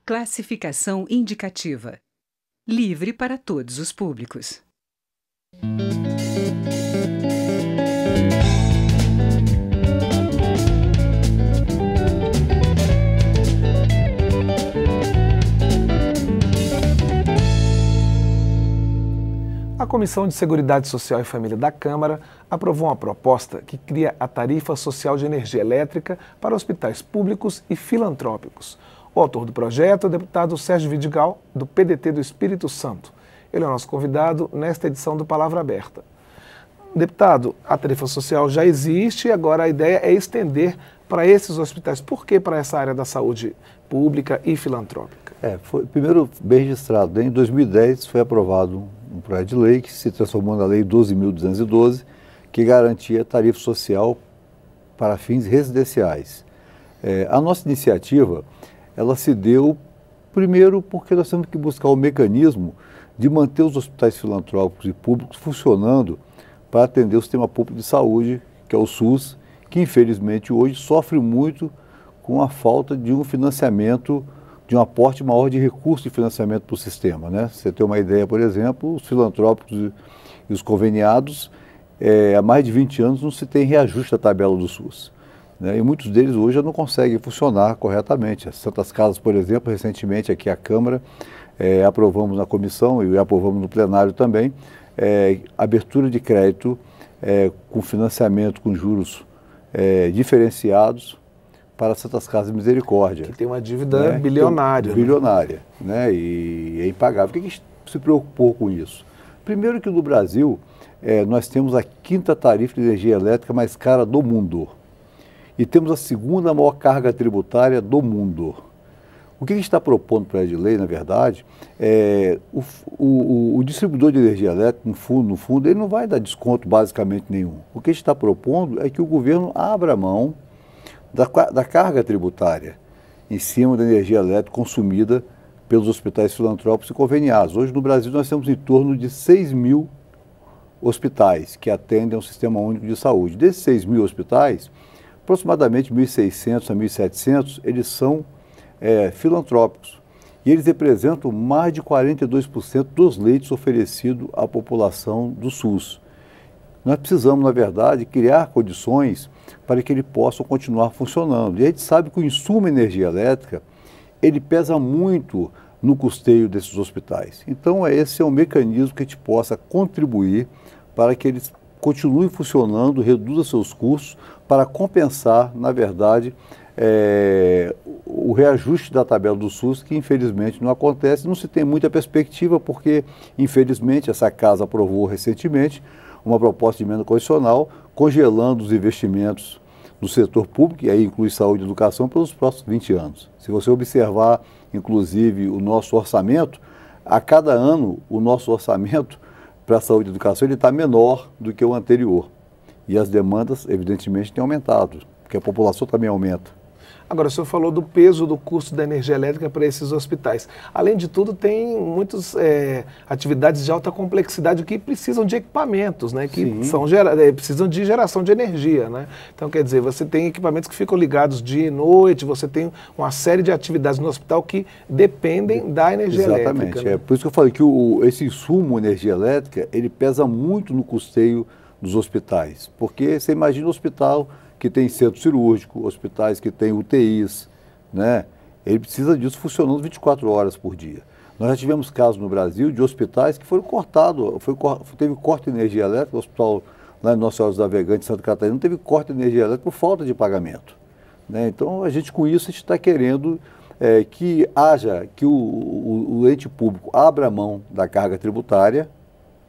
Classificação indicativa. Livre para todos os públicos. A Comissão de Seguridade Social e Família da Câmara aprovou uma proposta que cria a tarifa social de energia elétrica para hospitais públicos e filantrópicos. O autor do projeto é o deputado Sérgio Vidigal, do PDT do Espírito Santo. Ele é o nosso convidado nesta edição do Palavra Aberta. Deputado, a tarifa social já existe e agora a ideia é estender para esses hospitais. Por que para essa área da saúde pública e filantrópica? Foi primeiro bem registrado. Em 2010 foi aprovado um projeto de lei que se transformou na Lei 12.212, que garantia tarifa social para fins residenciais. A nossa iniciativa, ela se deu primeiro porque nós temos que buscar o mecanismo de manter os hospitais filantrópicos e públicos funcionando para atender o sistema público de saúde, que é o SUS, que infelizmente hoje sofre muito com a falta de um financiamento, de um aporte maior de recursos de financiamento para o sistema, né? Você tem uma ideia, por exemplo, os filantrópicos e os conveniados, há mais de 20 anos não se tem reajuste da tabela do SUS, né? E muitos deles hoje já não conseguem funcionar corretamente. As Santas Casas, por exemplo, recentemente aqui a Câmara, aprovamos na comissão e aprovamos no plenário também, abertura de crédito com financiamento com juros diferenciados para Santas Casas de Misericórdia. Que tem uma dívida bilionária. Bilionária, né? E é impagável. Por que a gente se preocupou com isso? Primeiro que no Brasil, nós temos a quinta tarifa de energia elétrica mais cara do mundo. E temos a segunda maior carga tributária do mundo. O que a gente está propondo para a lei, na verdade, o distribuidor de energia elétrica, no fundo, ele não vai dar desconto basicamente nenhum. O que a gente está propondo é que o governo abra mão da carga tributária em cima da energia elétrica consumida pelos hospitais filantrópicos e conveniados. Hoje no Brasil nós temos em torno de 6 mil hospitais que atendem ao Sistema Único de Saúde. Desses 6 mil hospitais, aproximadamente 1.600 a 1.700, eles são filantrópicos. E eles representam mais de 42% dos leitos oferecidos à população do SUS. Nós precisamos, na verdade, criar condições para que ele possa continuar funcionando. E a gente sabe que o insumo energia elétrica, ele pesa muito no custeio desses hospitais. Então, esse é um mecanismo que a gente possa contribuir para que eles continuem funcionando, reduza seus custos, para compensar, na verdade, o reajuste da tabela do SUS, que infelizmente não acontece. Não se tem muita perspectiva, porque, infelizmente, essa casa aprovou recentemente uma proposta de emenda constitucional congelando os investimentos do setor público, e aí inclui saúde e educação, pelos próximos 20 anos. Se você observar, inclusive, o nosso orçamento, a cada ano o nosso orçamento para a saúde e educação ele está menor do que o anterior. E as demandas, evidentemente, têm aumentado, porque a população também aumenta. Agora, o senhor falou do peso do custo da energia elétrica para esses hospitais. Além de tudo, tem muitas atividades de alta complexidade que precisam de equipamentos, né? Que precisam de geração de energia, né? Então, quer dizer, você tem equipamentos que ficam ligados dia e noite, você tem uma série de atividades no hospital que dependem da energia elétrica. Exatamente. Né? É por isso que eu falei que esse insumo energia elétrica, ele pesa muito no custeio dos hospitais. Porque você imagina um hospital que tem centro cirúrgico, hospitais que têm UTIs, né? Ele precisa disso funcionando 24 horas por dia. Nós já tivemos casos no Brasil de hospitais que foram cortados, teve corte de energia elétrica, o hospital lá em Nossa Senhora dos Navegantes, Santa Catarina, teve corte de energia elétrica por falta de pagamento, né? Então, com isso, a gente está querendo que o ente público abra mão da carga tributária,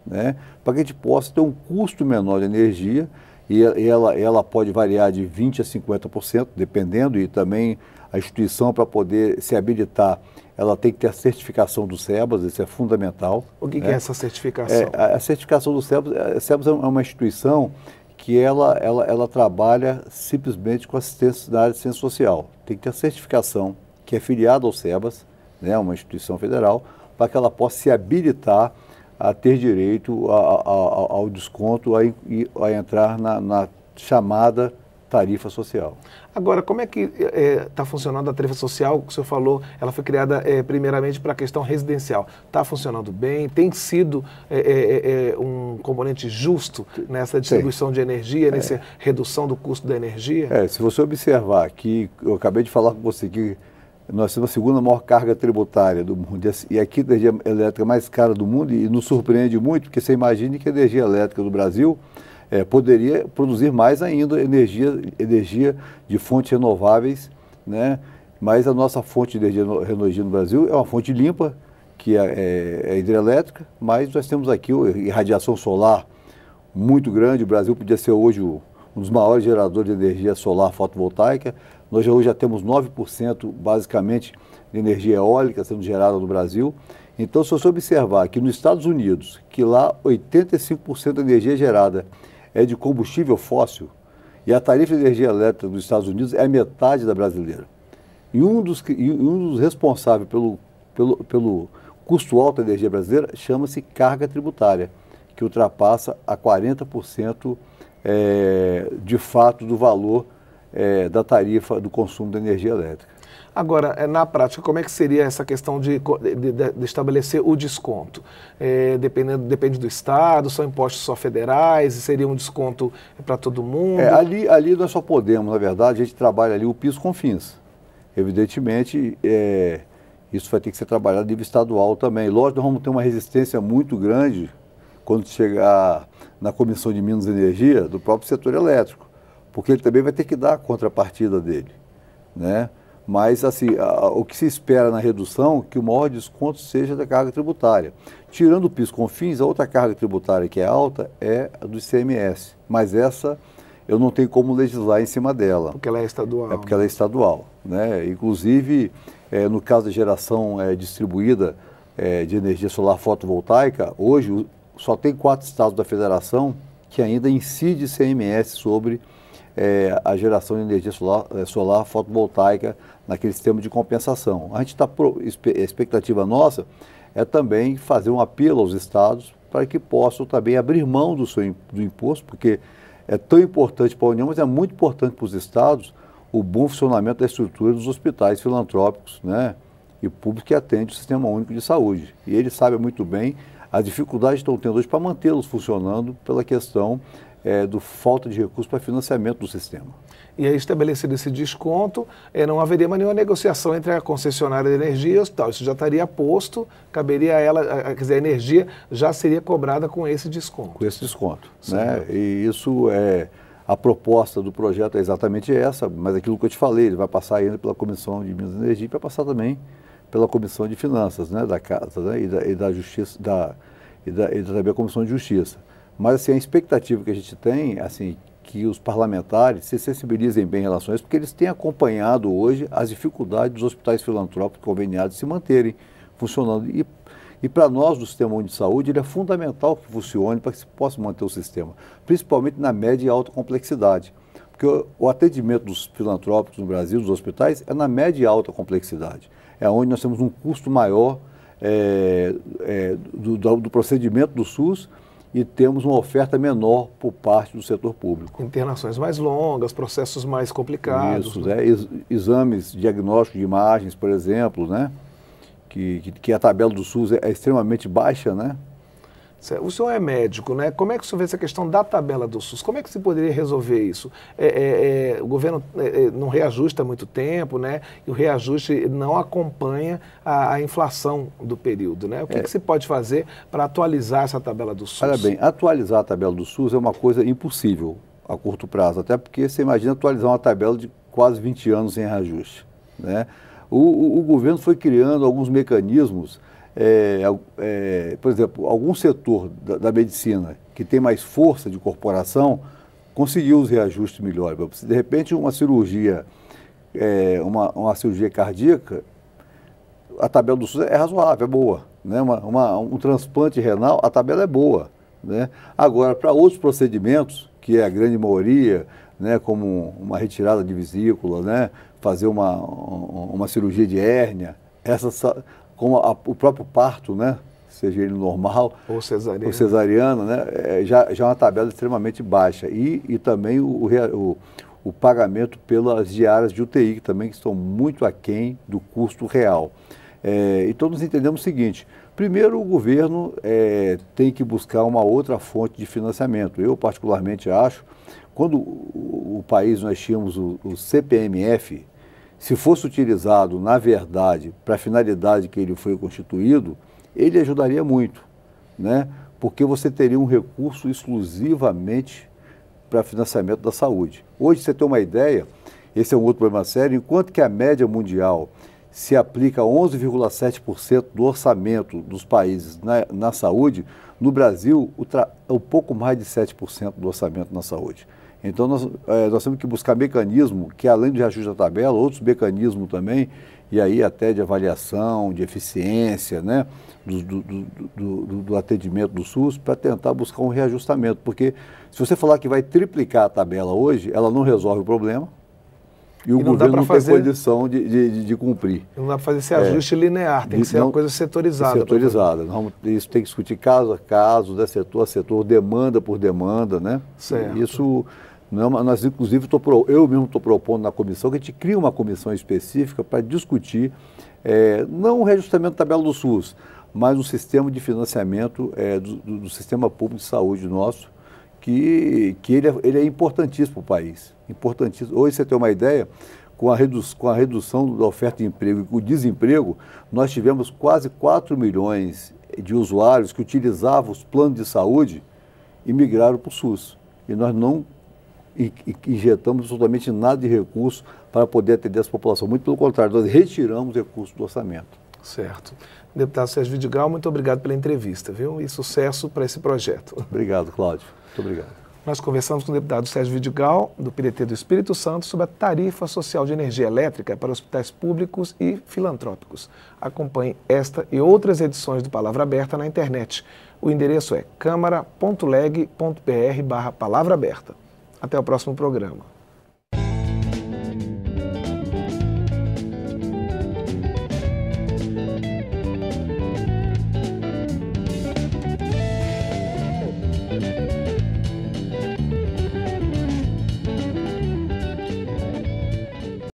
né? Para que a gente possa ter um custo menor de energia. E ela pode variar de 20% a 50%, dependendo, e também a instituição, para poder se habilitar, ela tem que ter a certificação do SEBAS, isso é fundamental. O que é essa certificação? A certificação do SEBAS, a SEBAS é uma instituição que ela trabalha simplesmente com assistência da área de assistência social. Tem que ter a certificação, que é filiada ao SEBAS, né, uma instituição federal, para que ela possa se habilitar a ter direito ao desconto, a entrar na chamada tarifa social. Agora, como é que está funcionando a tarifa social? Que o senhor falou, ela foi criada primeiramente para a questão residencial. Está funcionando bem? Tem sido um componente justo nessa distribuição de energia, nessa redução do custo da energia? Se você observar que, eu acabei de falar com você que nós temos a segunda maior carga tributária do mundo, e aqui a energia elétrica mais cara do mundo, e nos surpreende muito, porque você imagine que a energia elétrica do Brasil poderia produzir mais ainda energia de fontes renováveis, né? Mas a nossa fonte de energia no Brasil é uma fonte limpa, que é hidrelétrica, mas nós temos aqui irradiação solar muito grande. O Brasil podia ser hoje um dos maiores geradores de energia solar fotovoltaica. Nós hoje já temos 9% basicamente de energia eólica sendo gerada no Brasil. Então, se você observar que nos Estados Unidos, que lá 85% da energia gerada é de combustível fóssil, e a tarifa de energia elétrica dos Estados Unidos é a metade da brasileira. E um dos responsáveis pelo custo alto da energia brasileira chama-se carga tributária, que ultrapassa a 40% de fato do valor da tarifa do consumo da energia elétrica. Agora, na prática, como é que seria essa questão de estabelecer o desconto? Depende do Estado, são impostos só federais, seria um desconto para todo mundo? Ali nós só podemos, na verdade, a gente trabalha ali o PIS/COFINS. Evidentemente, isso vai ter que ser trabalhado a nível estadual também. Lógico, nós vamos ter uma resistência muito grande quando chegar na Comissão de Minas e Energia do próprio setor elétrico, porque ele também vai ter que dar a contrapartida dele, né? Mas, assim, o que se espera na redução é que o maior desconto seja da carga tributária. Tirando o PIS/COFINS, a outra carga tributária que é alta é a do ICMS, mas essa eu não tenho como legislar em cima dela. Porque ela é estadual. Porque ela é estadual, né? Inclusive, no caso da geração distribuída de energia solar fotovoltaica, hoje só tem 4 estados da federação que ainda incide ICMS sobre a geração de energia solar fotovoltaica naquele sistema de compensação. A expectativa nossa é também fazer um apelo aos estados para que possam também abrir mão do imposto, porque é tão importante para a União, mas é muito importante para os estados o bom funcionamento da estrutura dos hospitais filantrópicos, né, e públicos que atendem o Sistema Único de Saúde. E eles sabem muito bem as dificuldades que estão tendo hoje para mantê-los funcionando pela questão do falta de recursos para financiamento do sistema. E aí, estabelecido esse desconto, não haveria mais nenhuma negociação entre a concessionária de energia e o hospital. Isso já estaria posto, caberia a ela, quer dizer, a energia já seria cobrada com esse desconto. Com esse desconto, né? E isso a proposta do projeto é exatamente essa, mas aquilo que eu te falei, ele vai passar ainda pela Comissão de Minas e Energia e vai passar também pela Comissão de Finanças, né, da Casa, né, e da Justiça, e também a Comissão de Justiça. Mas, assim, a expectativa que a gente tem, assim, que os parlamentares se sensibilizem bem em relação a isso, porque eles têm acompanhado hoje as dificuldades dos hospitais filantrópicos conveniados se manterem funcionando. E para nós, do Sistema Único de Saúde, ele é fundamental que funcione para que se possa manter o sistema, principalmente na média e alta complexidade. Porque o atendimento dos filantrópicos no Brasil, dos hospitais, é na média e alta complexidade. É onde nós temos um custo maior do procedimento do SUS, e temos uma oferta menor por parte do setor público. Internações mais longas, processos mais complicados. Isso, né? Exames diagnósticos de imagens, por exemplo, né? Que a tabela do SUS é extremamente baixa, né? O senhor é médico, né? Como é que o senhor vê essa questão da tabela do SUS? Como é que se poderia resolver isso? O governo não reajusta há muito tempo, né? E o reajuste não acompanha a inflação do período, né? O que se pode fazer para atualizar essa tabela do SUS? Olha bem, atualizar a tabela do SUS é uma coisa impossível a curto prazo, até porque você imagina atualizar uma tabela de quase 20 anos sem reajuste, né? O governo foi criando alguns mecanismos. Por exemplo, algum setor da medicina que tem mais força de corporação conseguiu os reajustes melhores. De repente, uma cirurgia, uma cirurgia cardíaca, a tabela do SUS é razoável, é boa, né? Um transplante renal, a tabela é boa, né? Agora, para outros procedimentos, que é a grande maioria, né, como uma retirada de vesícula, né, fazer uma cirurgia de hérnia, como o próprio parto, né, seja ele normal ou cesariana, né, já é uma tabela extremamente baixa. E também o o pagamento pelas diárias de UTI, que também estão muito aquém do custo real. Então nós entendemos o seguinte: primeiro, o governo tem que buscar uma outra fonte de financiamento. Eu particularmente acho, quando o país nós tínhamos o CPMF, se fosse utilizado, na verdade, para a finalidade que ele foi constituído, ele ajudaria muito, né? Porque você teria um recurso exclusivamente para financiamento da saúde. Hoje, você tem uma ideia, esse é um outro problema sério, enquanto que a média mundial se aplica 11,7% do orçamento dos países na saúde, no Brasil, um pouco mais de 7% do orçamento na saúde. Então, nós temos que buscar mecanismo que, além de reajuste da tabela, outros mecanismos também, e aí até de avaliação, de eficiência, né, do atendimento do SUS, para tentar buscar um reajustamento. Porque se você falar que vai triplicar a tabela hoje, ela não resolve o problema e o governo não tem condição de cumprir. Não dá para fazer esse ajuste linear, tem que ser uma coisa setorizada. Setorizada. Isso tem que discutir caso a caso, né, setor a setor, demanda por demanda, né? Certo. Isso... Nós, inclusive, eu mesmo estou propondo na comissão que a gente crie uma comissão específica para discutir, não o reajustamento da tabela do SUS, mas um sistema de financiamento do sistema público de saúde nosso, que ele é importantíssimo para o país. Importantíssimo. Hoje, você tem uma ideia, com a redução da oferta de emprego e com o desemprego, nós tivemos quase 4 milhões de usuários que utilizavam os planos de saúde e migraram para o SUS. E nós não injetamos absolutamente nada de recurso para poder atender essa população. Muito pelo contrário, nós retiramos recursos do orçamento. Certo. Deputado Sérgio Vidigal, muito obrigado pela entrevista, viu? E sucesso para esse projeto. Obrigado, Cláudio. Muito obrigado. Nós conversamos com o deputado Sérgio Vidigal, do PDT do Espírito Santo, sobre a tarifa social de energia elétrica para hospitais públicos e filantrópicos. Acompanhe esta e outras edições do Palavra Aberta na internet. O endereço é câmara.leg.br/Palavra Aberta. Até o próximo programa.